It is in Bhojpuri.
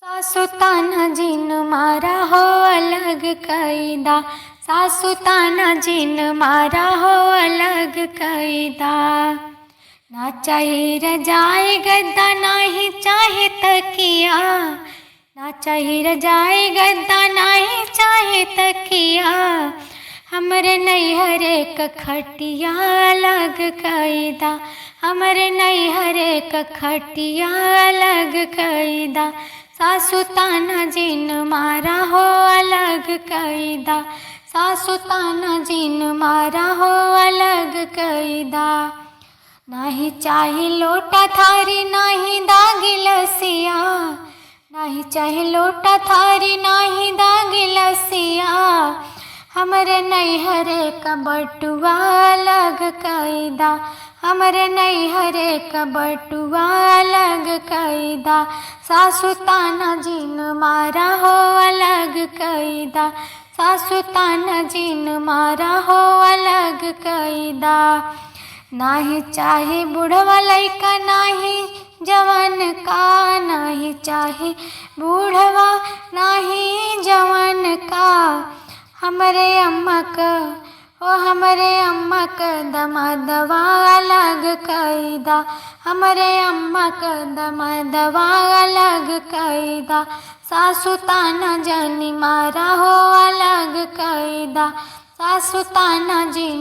सासू ताना जीन मारा हो अलग कैदा, सासू ताना जीन मारा हो अलग कैदा। ना चाहे रजाई गद्दा नाही चाहे तकिया, ना चाहे रजाई गद्दा नाही चाहे तकिया। हमरे नैहरे क खटिया अलग कैदा, हमरे नैहरे क खटिया अलग कैदा। सासू ताना जीन मारा हो अलग कैदा, सासू ताना जीन मारा हो अलग कैदा। नाही चाहे लोटा थारी नाही दागी लसिया, नाही चाहे लोटा थारी नाही दागी लसिया। हमरे नैहरे का बटुआ अलग कैदा, हमरे नैहरे का बटुआ अलग कैदा। सासू ताना जीन मारा हो अलग कैदा, सासू ताना जीन मारा हो अलग कैदा। नाही चाहे बुढ़वा लइका नाही जवन का, नाही चाहे बूढ़वा नाही जवन का। हमरे अम्मा क ओ हमरे अम्मा क दमादवा अलग कैदा, हमरे अम्मा क दमादवा अलग कैदा। सासू ताना जनी मारा हो अलग कैदा, सासू ताना जी